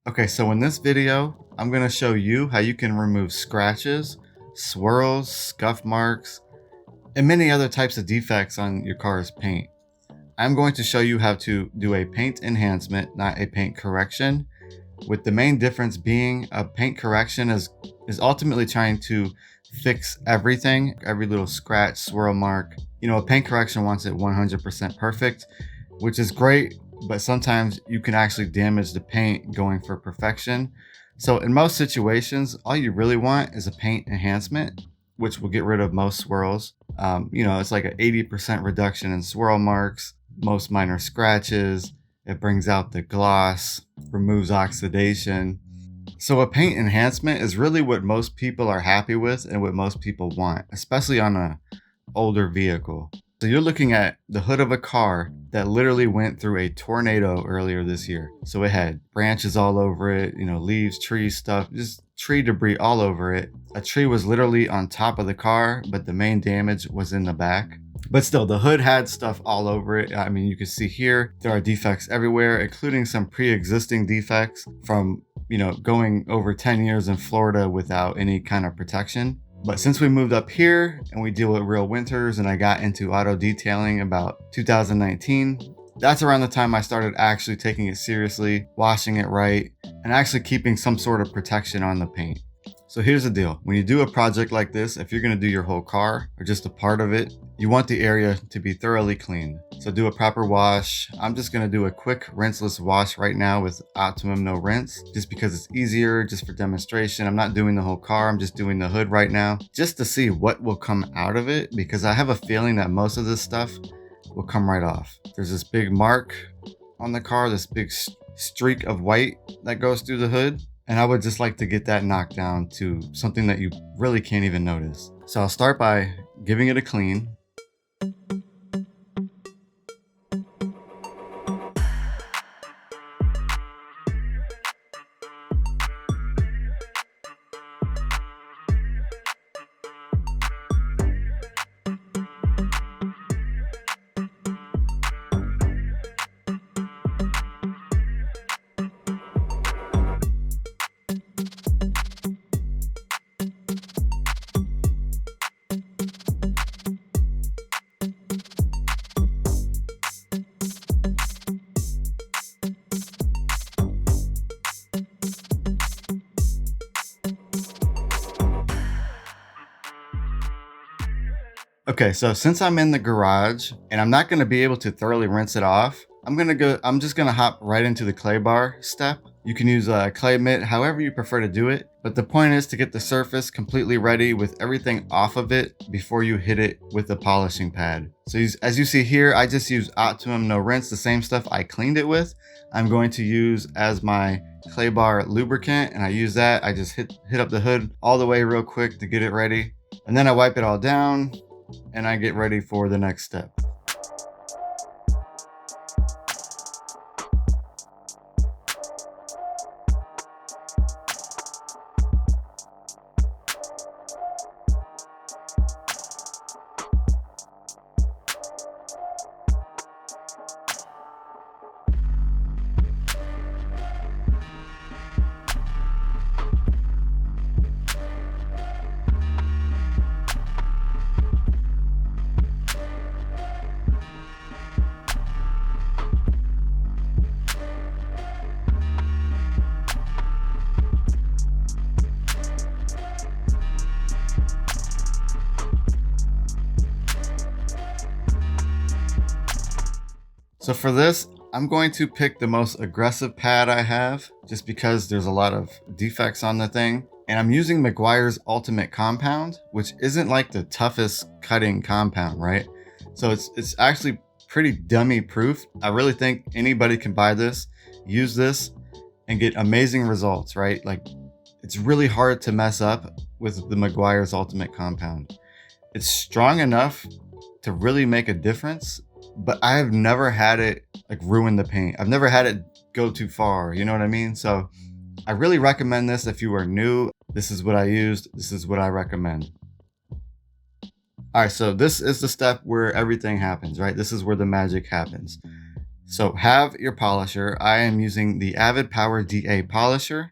Okay, so in this video, I'm going to show you how you can remove scratches, swirls, scuff marks, and many other types of defects on your car's paint. I'm going to show you how to do a paint enhancement, not a paint correction, with the main difference being a paint correction is ultimately trying to fix everything, every little scratch, swirl mark. You know, a paint correction wants it 100% perfect, which is great, but sometimes you can actually damage the paint going for perfection. So in most situations, all you really want is a paint enhancement, which will get rid of most swirls. You know, it's like an 80% reduction in swirl marks, most minor scratches. It brings out the gloss, removes oxidation. So a paint enhancement is really what most people are happy with and what most people want, especially on an older vehicle. So you're looking at the hood of a car that literally went through a tornado earlier this year. So it had branches all over it, you know, leaves, trees, stuff, just tree debris all over it. A tree was literally on top of the car, but the main damage was in the back. But still, the hood had stuff all over it. I mean, you can see here, there are defects everywhere, including some pre-existing defects from, you know, going over 10 years in Florida without any kind of protection. But since we moved up here and we deal with real winters and I got into auto detailing about 2019, that's around the time I started actually taking it seriously, washing it right, and actually keeping some sort of protection on the paint. So here's the deal. When you do a project like this, if you're going to do your whole car or just a part of it, you want the area to be thoroughly cleaned. So do a proper wash. I'm just going to do a quick rinseless wash right now with Optimum No Rinse, just because it's easier, just for demonstration. I'm not doing the whole car. I'm just doing the hood right now, just to see what will come out of it, because I have a feeling that most of this stuff will come right off. There's this big mark on the car, this big streak of white that goes through the hood. And I would just like to get that knocked down to something that you really can't even notice. So I'll start by giving it a clean. Okay, so since I'm in the garage and I'm not going to be able to thoroughly rinse it off, I'm just going to hop right into the clay bar step. You can use a clay mitt, however you prefer to do it. But the point is to get the surface completely ready with everything off of it before you hit it with the polishing pad. So as you see here, I just use Optimum No Rinse, the same stuff I cleaned it with. I'm going to use as my clay bar lubricant, and I use that. I just hit up the hood all the way real quick to get it ready. And then I wipe it all down and I get ready for the next step. So for this, I'm going to pick the most aggressive pad I have, just because there's a lot of defects on the thing. And I'm using Meguiar's Ultimate Compound, which isn't like the toughest cutting compound, right? So it's actually pretty dummy proof. I really think anybody can buy this, use this, and get amazing results, right? Like, it's really hard to mess up with the Meguiar's Ultimate Compound. It's strong enough to really make a difference, but I have never had it like ruin the paint. I've never had it go too far, you know what I mean? So I really recommend this if you are new. This is what I used. This is what I recommend. All right, so this is the step where everything happens, right? This is where the magic happens. So have your polisher. I am using the Avid Power DA polisher.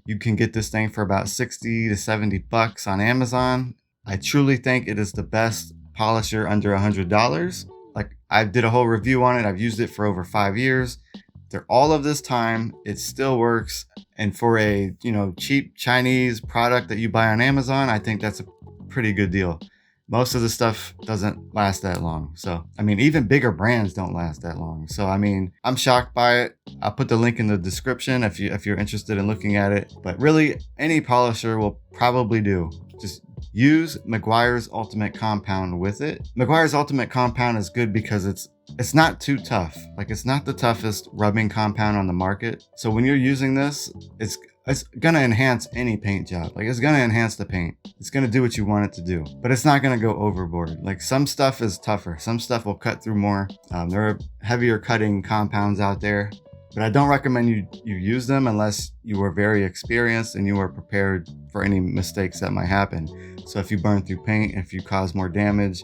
You can get this thing for about 60 to 70 bucks on Amazon. I truly think it is the best polisher under $100. Like, I did a whole review on it. I've used it for over 5 years. After all of this time, it still works. And for a, cheap Chinese product that you buy on Amazon, I think that's a pretty good deal. Most of the stuff doesn't last that long. So, even bigger brands don't last that long. So, I'm shocked by it. I'll put the link in the description if you're interested in looking at it. But really, any polisher will probably do. Just use Meguiar's Ultimate Compound with it. Meguiar's Ultimate Compound is good because it's not too tough. Like, it's not the toughest rubbing compound on the market. So when you're using this, it's gonna enhance any paint job. Like, it's gonna enhance the paint. It's gonna do what you want it to do, but it's not gonna go overboard. Like, some stuff is tougher. Some stuff will cut through more. There are heavier cutting compounds out there, but I don't recommend you use them unless you are very experienced and you are prepared for any mistakes that might happen. So if you burn through paint, if you cause more damage,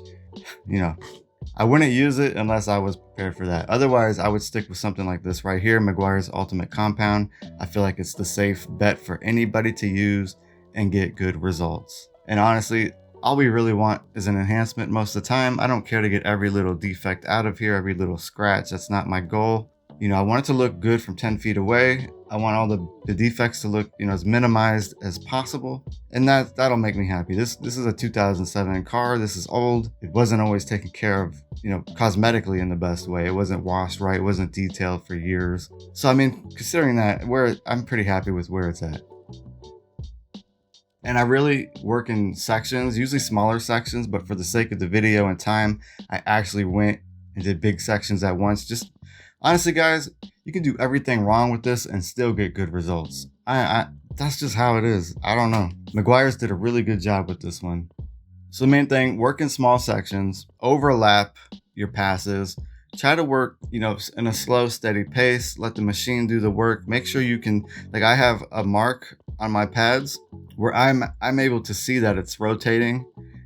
I wouldn't use it unless I was prepared for that. Otherwise, I would stick with something like this right here, Meguiar's Ultimate Compound. I feel like it's the safe bet for anybody to use and get good results. And honestly, all we really want is an enhancement most of the time. I don't care to get every little defect out of here, every little scratch. That's not my goal. I want it to look good from 10 feet away. I want all the defects to look, as minimized as possible. And that'll make me happy. This is a 2007 car. This is old. It wasn't always taken care of, cosmetically in the best way. It wasn't washed right. It wasn't detailed for years. So, considering that, I'm pretty happy with where it's at. And I really work in sections, usually smaller sections, but for the sake of the video and time, I actually went and did big sections at once. Honestly, guys, you can do everything wrong with this and still get good results. That's just how it is. I don't know. Meguiar's did a really good job with this one. So the main thing, work in small sections, overlap your passes, try to work, in a slow, steady pace, let the machine do the work. Make sure you can, like, I have a mark on my pads where I'm able to see that it's rotating.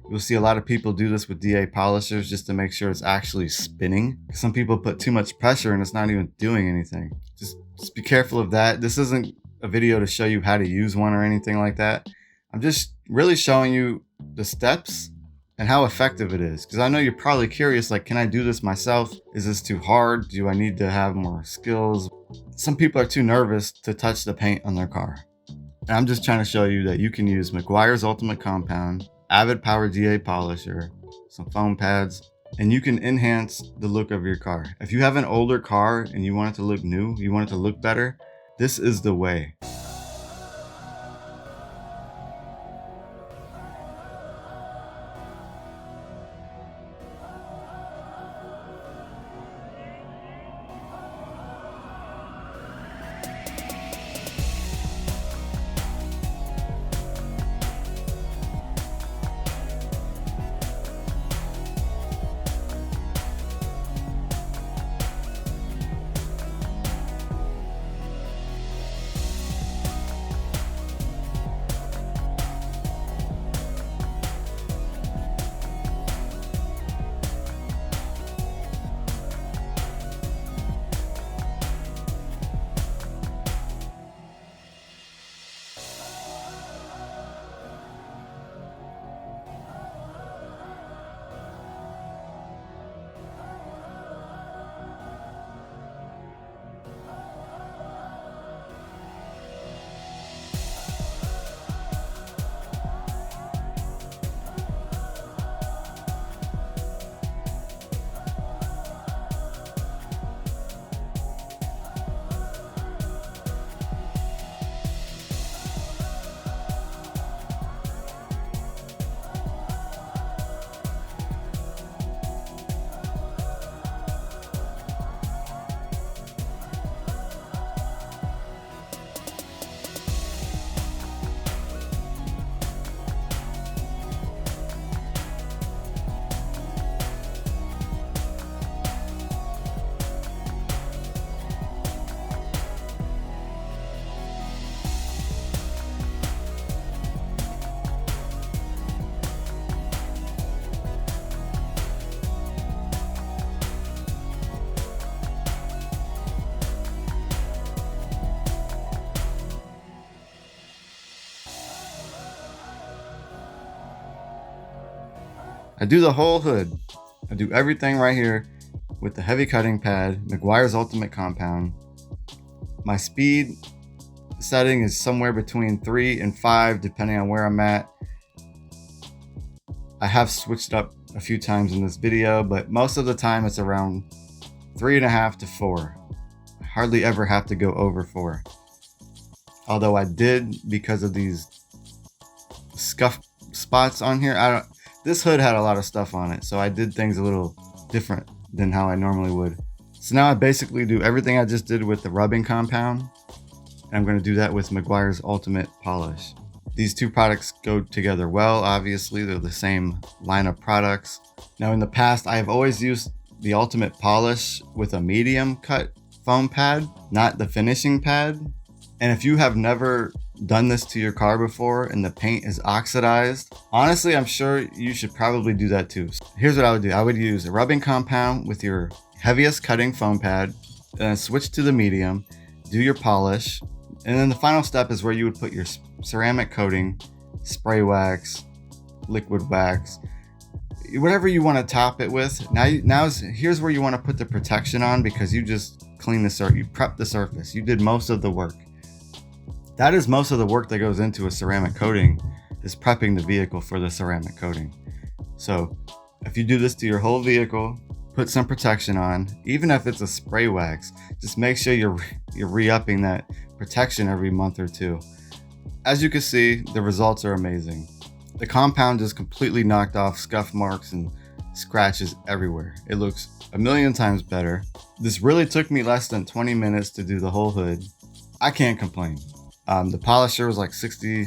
You'll see a lot of people do this with DA polishers just to make sure it's actually spinning. Some people put too much pressure and it's not even doing anything. Just be careful of that. This isn't a video to show you how to use one or anything like that. I'm just really showing you the steps and how effective it is. Because I know you're probably curious, like, can I do this myself? Is this too hard? Do I need to have more skills? Some people are too nervous to touch the paint on their car. And I'm just trying to show you that you can use Meguiar's Ultimate Compound, Avid Power DA polisher, some foam pads, and you can enhance the look of your car. If you have an older car and you want it to look new, you want it to look better, this is the way. I do the whole hood. I do everything right here with the heavy cutting pad, Meguiar's Ultimate Compound. My speed setting is somewhere between 3 and 5 depending on where I'm at. I have switched up a few times in this video, but most of the time it's around 3.5 to 4. I hardly ever have to go over 4. Although I did, because of these scuff spots on here, this hood had a lot of stuff on it, so I did things a little different than how I normally would. So now I basically do everything I just did with the rubbing compound, and I'm going to do that with Meguiar's Ultimate Polish. These two products go together well, obviously, they're the same line of products. Now in the past, I have always used the Ultimate Polish with a medium cut foam pad, not the finishing pad. And if you have never done this to your car before and the paint is oxidized, honestly, I'm sure you should probably do that too. Here's what I would do. I would use a rubbing compound with your heaviest cutting foam pad, then switch to the medium, do your polish, and then the final step is where you would put your ceramic coating, spray wax, liquid wax, whatever you want to top it with. Here's where you want to put the protection on, because you just clean the surface, you prep the surface, you did most of the work. That is most of the work that goes into a ceramic coating, is prepping the vehicle for the ceramic coating. So if you do this to your whole vehicle, put some protection on, even if it's a spray wax, just make sure you're re-upping that protection every month or two. As you can see, the results are amazing. The compound just completely knocked off scuff marks and scratches everywhere. It looks a million times better. This really took me less than 20 minutes to do the whole hood. I can't complain. The polisher was like 60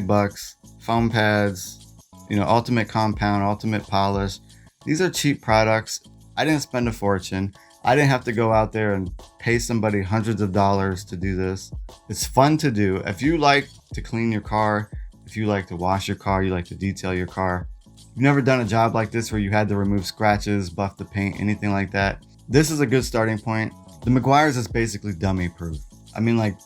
bucks. Foam pads, ultimate compound, ultimate polish. These are cheap products. I didn't spend a fortune. I didn't have to go out there and pay somebody hundreds of dollars to do this. It's fun to do. If you like to clean your car, if you like to wash your car, you like to detail your car, you've never done a job like this where you had to remove scratches, buff the paint, anything like that, this is a good starting point. The Meguiars is basically dummy proof. I mean, like,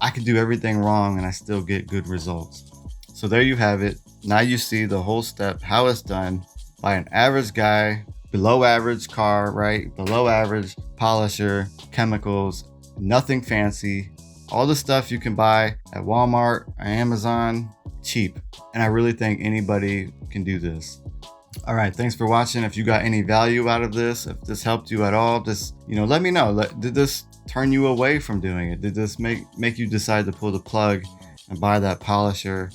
I could do everything wrong and I still get good results. So there you have it. Now you see the whole step, how it's done by an average guy, below average car, right? Below average polisher, chemicals, nothing fancy. All the stuff you can buy at Walmart or Amazon, cheap. And I really think anybody can do this. All right, thanks for watching. If you got any value out of this, if this helped you at all, just, let me know. Did this turn you away from doing it? Did this make you decide to pull the plug and buy that polisher,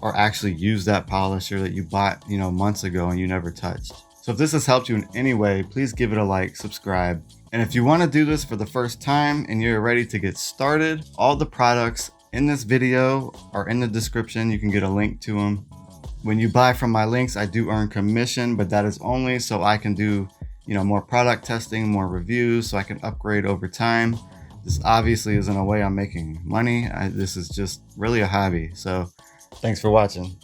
or actually use that polisher that you bought, months ago and you never touched? So if this has helped you in any way, please give it a like, subscribe. And if you want to do this for the first time and you're ready to get started, all the products in this video are in the description. You can get a link to them. When you buy from my links, I do earn commission, but that is only so I can do, more product testing, more reviews, so I can upgrade over time. This obviously isn't a way I'm making money. This is just really a hobby. So thanks for watching.